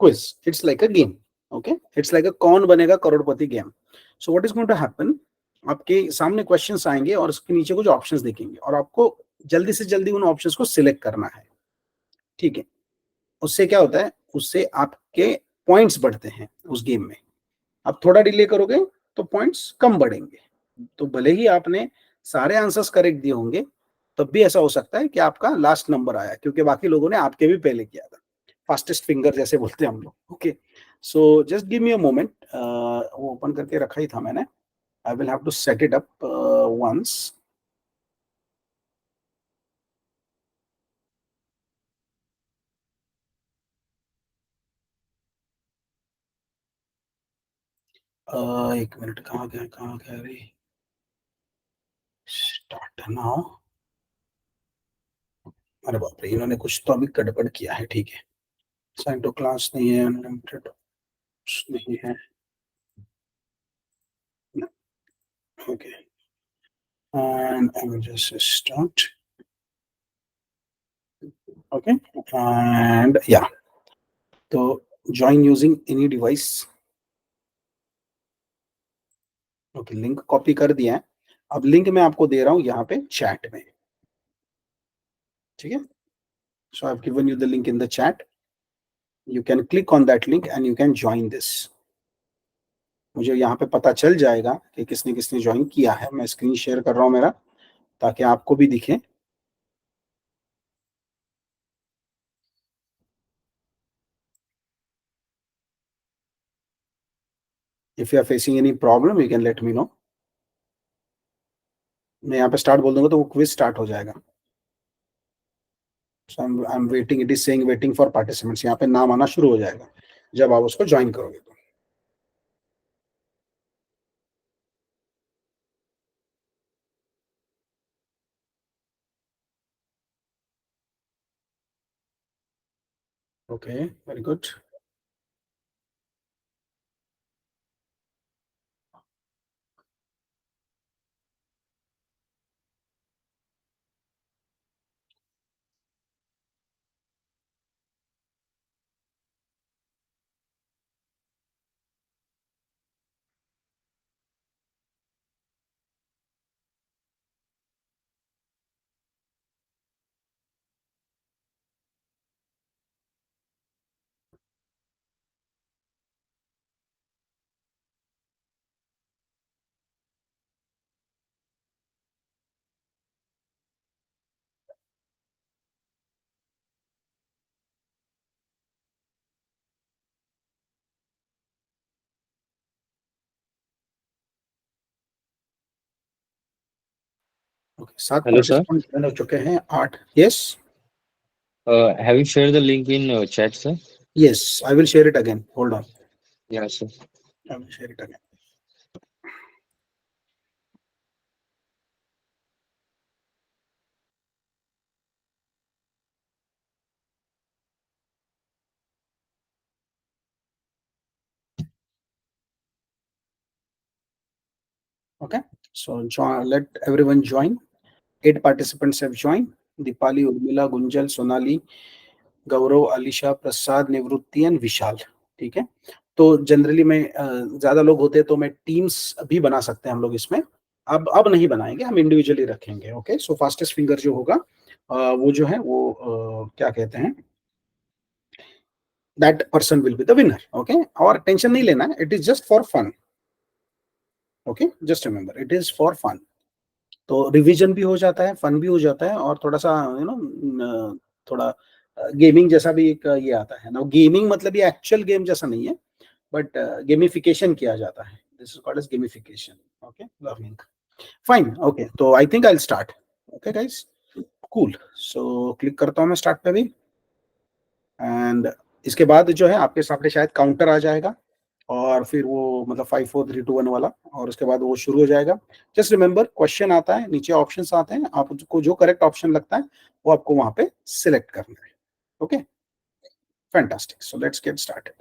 quiz. It's like a game. Okay, it's like a Kaun Banega Crorepati game. So what is going to happen, आपके सामने क्वेश्चंस आएंगे और उसके नीचे कुछ ऑप्शंस दिखेंगे, और आपको जल्दी से जल्दी उन ऑप्शंस को सिलेक्ट करना है। ठीक है, उससे क्या होता है, उससे आपके पॉइंट्स बढ़ते हैं उस गेम में। आप थोड़ा डिले करोगे तो पॉइंट्स कम बढ़ेंगे। तो भले ही आपने सारे आंसर्स करेक्ट दिए होंगे, तब भी ऐसा हो सकता है कि आपका लास्ट नंबर आया, क्योंकि बाकी लोगों ने आपके भी पहले किया था। फास्टेस्ट फिंगर जैसे बोलते हैं हम लोग। Okay, so just give me a moment, वो ओपन करके रखा ही था मैंने। I will have to set it up once. एक मिनट, कहाँ गया रे? Start now. अरे बाप रे, इन्होंने कुछ तो अभी गड़बड़ किया है। ठीक है, साइन टू क्लास नहीं है, अनलिमिटेड नहीं है। Okay, and I will just start. Okay, and या, तो join using any device. Okay, link copy कर दिया है। अब लिंक मैं आपको दे रहा हूँ यहाँ पे चैट में। ठीक है, so I have given you the link in the chat. You can click on that link and you can join this. मुझे यहाँ पे पता चल जाएगा कि किसने किसने ज्वाइन किया है। मैं स्क्रीन शेयर कर रहा हूँ मेरा, ताकि आपको भी दिखे। If you are facing any problem you can let me know. मैं यहाँ पे स्टार्ट बोल दूंगा तो वो क्विज स्टार्ट हो जाएगा। So I am waiting, it is saying waiting for participants. यहाँ पे नाम आना शुरू हो जाएगा जब आप उसको ज्वाइन करोगे तो। Okay, very good. सात Hello, sir. पार्टिसिपेंट ज्वाइन हो चुके हैं, 8। Yes, Have you shared the link in chat, sir? Yes, I will share it again, hold on, Yeah, sir. I will share it again. Okay, so let everyone join. 8 participants have joined: Dipali, Urmila, Gunjal, Sonali, गौरव, अलीशा, प्रसाद, निवृत्ति and विशाल। ठीक है, तो generally मैं ज्यादा लोग होते हैं तो मैं टीम्स भी बना सकते हैं हम लोग इसमें। अब नहीं बनाएंगे, हम इंडिविजुअली रखेंगे। ओके, सो फास्टेस्ट फिंगर जो होगा वो जो है वो क्या कहते हैं, that person will be the winner. Okay, और टेंशन नहीं लेना है, it is just for fun. Okay, just remember it is for fun. तो रिवीजन भी हो जाता है, फन भी हो जाता है, और थोड़ा सा थोड़ा गेमिंग जैसा भी एक ये आता है ना। गेमिंग मतलब ये एक्चुअल गेम जैसा नहीं है, बट गेमिफिकेशन किया जाता है। This is called as gamification. Okay, learning. Fine, okay, तो I think I will start. Okay guys, cool. So click करता हूँ मैं स्टार्ट पे भी, एंड इसके बाद जो है आपके सामने शायद काउंटर आ जाएगा, और फिर वो मतलब 5 4 3 2 1 वाला, और उसके बाद वो शुरू हो जाएगा। जस्ट रिमेंबर, क्वेश्चन आता है, नीचे ऑप्शंस आते हैं, आपको जो करेक्ट ऑप्शन लगता है वो आपको वहां पे सिलेक्ट करना है। Okay, fantastic, so let's get started.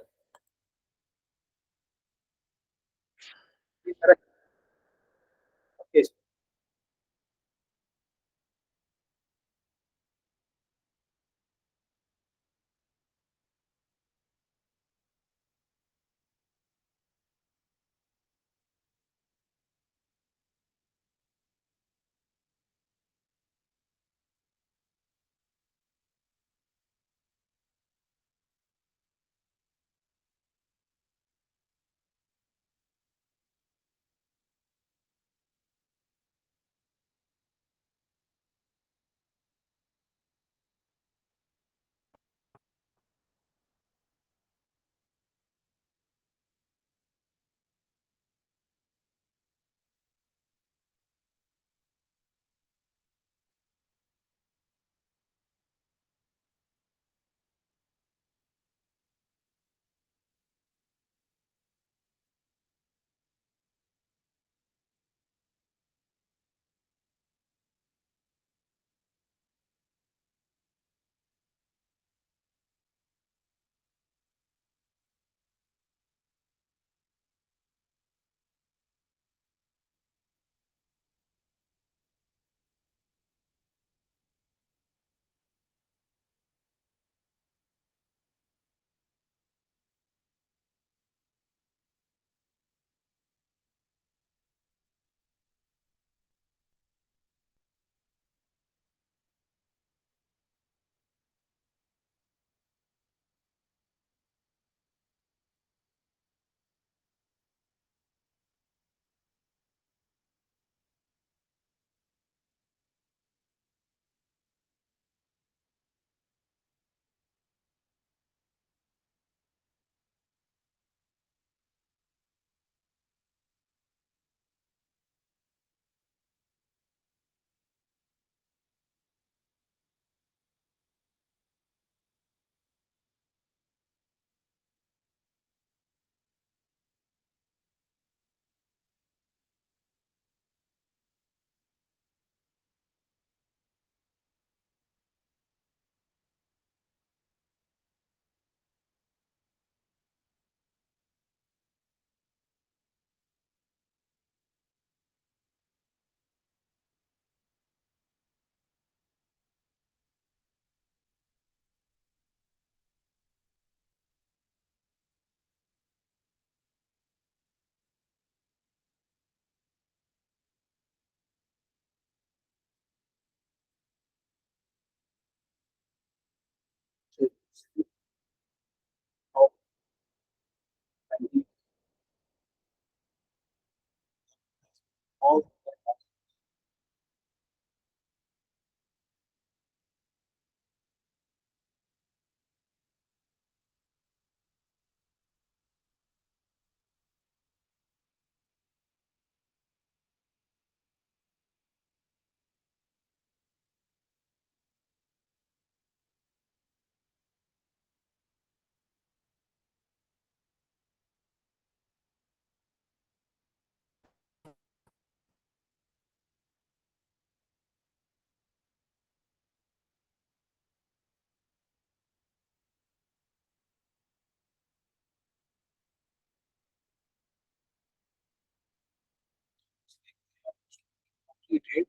repeated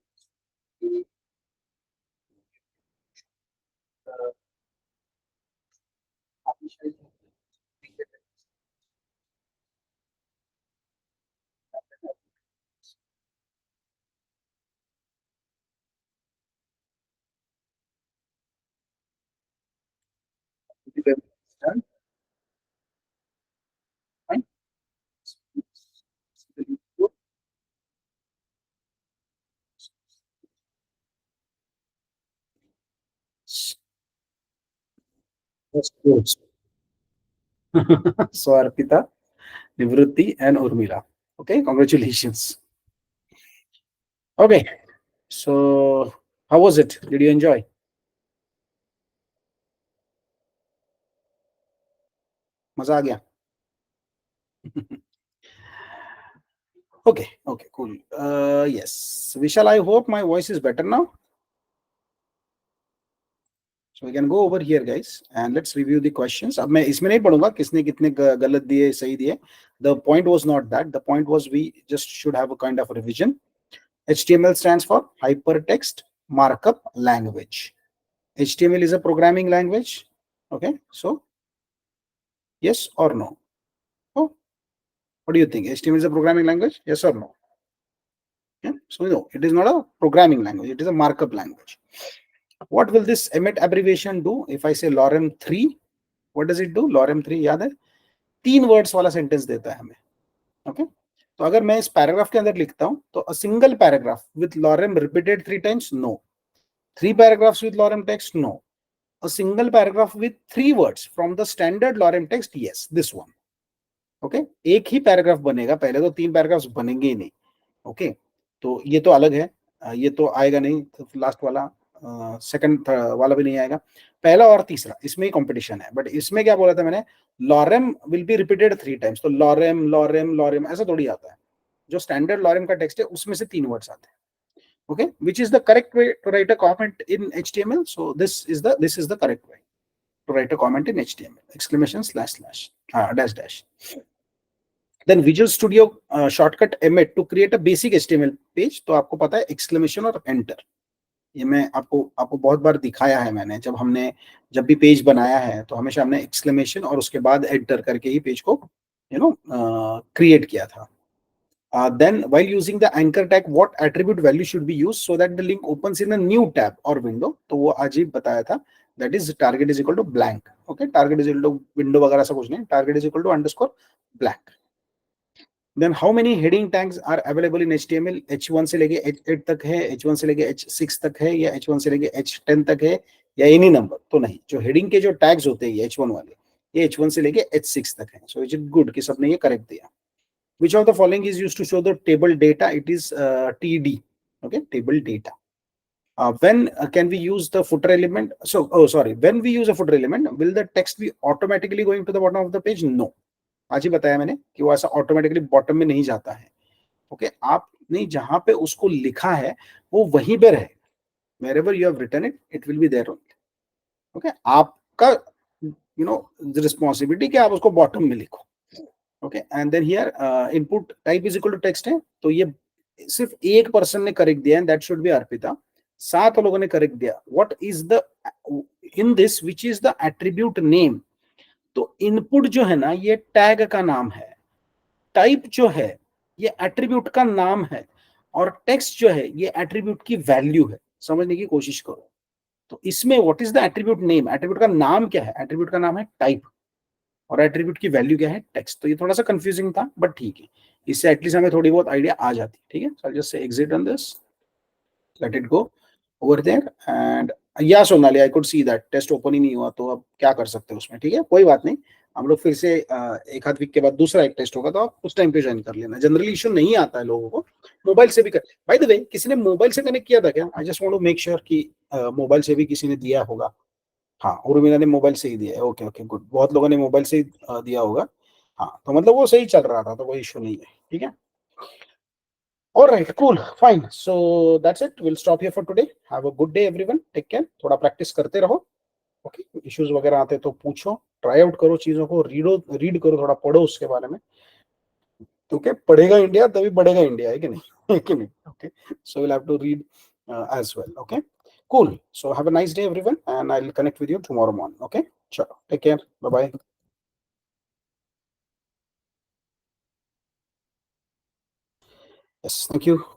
uh, so Arpita, Nivrutti, and Urmila. Okay, congratulations. Okay, so how was it? Did you enjoy? मजा आ गया? Okay, okay, cool. Yes, Vishal, I hope my voice is better now. So we can go over here, guys, and let's review the questions. अब मैं इसमें नहीं पढ़ूंगा किसने कितने गलत दिए सही दिए. The point was not that. The point was we just should have a kind of revision. HTML stands for Hypertext Markup Language. HTML is a programming language. Okay, so yes or no? Oh, what do you think? HTML is a programming language? Yes or no? Yeah. So no, it is not a programming language. It is a markup language. What will this emit abbreviation do? If I say lorem 3, what does it do? lorem 3 याद है? 3 words वाला sentence देता है हमें. Okay, तो अगर मैं इस पैराग्राफ के अंदर लिखता हूं तो a single paragraph with lorem repeated 3 times, no. 3 paragraphs with lorem text, no. A single paragraph with 3 words from the standard lorem text, yes, this one. Okay, एक ही पैराग्राफ बनेगा, पहले तो 3 पैराग्राफ्स बनेंगे ही नहीं. ओके, तो ये तो अलग है. ये तो आएगा नहीं, तो लास्ट वाला, सेकंड वाला भी नहीं आएगा. पहला और तीसरा इसमें ही कंपटीशन है. बट इसमें क्या बोला था मैंने? Lorem will be repeated 3 times. तो लॉरेम लॉरेम लॉरेम ऐसा थोड़ी आता है. जो स्टैंडर्ड लॉरेम का टेक्स्ट है उसमें से 3 वर्ड्स आते हैं. Okay, which is the correct way to write a comment in HTML? So this is the correct way to write a comment in HTML. Exclamation slash slash dash dash. Then Visual Studio shortcut emit to create a basic HTML page. तो आपको पता है exclamation और enter. ये मैं आपको बहुत बार दिखाया है मैंने. जब भी पेज बनाया है तो हमेशा हमने exclamation और उसके बाद enter करके ही पेज को create किया था. Then while using the anchor tag, what attribute value should be used so that the link opens in a new tab or window? तो वो आज ही बताया था. That is target is equal to blank. Okay, target is equal to window वगैरह ऐसा कुछ नहीं. Target is equal to underscore blank. Then how many heading tags are available in HTML? H1 से लेके H8 तक है, H1 से लेके H6 तक है, या H1 से लेके H10 तक है, या एनी नंबर? तो नहीं. जो हेडिंग के जो टैग्स होते हैं H1 वाले, ये H1 से लेके H6 तक है. So it's good कि सबने ये करेक्ट दिया. Which of the following is used to show the table data? It is TD. Okay, table data. When can we use the footer element? So, oh sorry, when we use a footer element, will the text be automatically going to the bottom of the page? No. आज ही बताया मैंने कि वो ऐसा automatically bottom में नहीं जाता है. ओके, आपने जहां पे उसको लिखा है वो वहीं पे रहे. Wherever you have written it, it will be there only. Okay, आपका रिस्पॉन्सिबिलिटी कि आप उसको बॉटम में लिखो. Okay, and then here input type is equal to text है. तो ये सिर्फ एक पर्सन ने करेक्ट दिया, and that should be Arpita. 7 लोगों ने करेक्ट दिया. What is the in this which is the attribute name? तो इनपुट जो है ना, ये टैग का नाम है. टाइप जो है ये एट्रीब्यूट का नाम है, और टेक्स्ट जो है ये एट्रीब्यूट की वैल्यू है. समझने की कोशिश करो. तो इसमें what is the attribute name? Attribute का नाम क्या है? एट्रीब्यूट का नाम है टाइप, और एट्रीब्यूट की वैल्यू क्या है? टेक्स्ट. तो ये थोड़ा सा कंफ्यूजिंग था, बट ठीक है, इससे एटलीस्ट हमें थोड़ी बहुत आइडिया आ जाती. ठीक है, so just say exit on this, let it go over there. And या Sonali, I could see that test open ही नहीं हुआ, तो अब क्या कर सकते हैं उसमें. ठीक है, कोई बात नहीं, हम लोग फिर से एक आध वीक के बाद दूसरा एक टेस्ट होगा, तो आप उस टाइम पे ज्वाइन कर लेना. जनरली इशू नहीं आता है लोगों को, मोबाइल से भी कर. बाय द वे, किसी ने मोबाइल से कनेक्ट किया था क्या? I just want to make sure कि मोबाइल से भी किसी ने दिया होगा. हाँ, उर्मिला ने मोबाइल से ही दिया है. ओके ओके गुड, बहुत लोगों ने मोबाइल से ही दिया होगा. हाँ, तो मतलब वो सही चल रहा था, तो कोई इशू नहीं है. ठीक है, alright, cool, fine. So that's it, will stop here for today. Have a good day everyone, take care. थोड़ा प्रैक्टिस करते रहो. ओके, इश्यूज वगैरह आते तो पूछो, ट्राई आउट करो चीजों को, रीड करो, थोड़ा पढ़ो उसके बारे में. ओके, पढ़ेगा इंडिया तभी बढ़ेगा इंडिया, है कि नहीं? Okay, so we'll have to read as well. Okay, cool. So have a nice day, everyone, and I'll connect with you tomorrow morning. Okay, sure. Take care. Bye bye. Yes, thank you.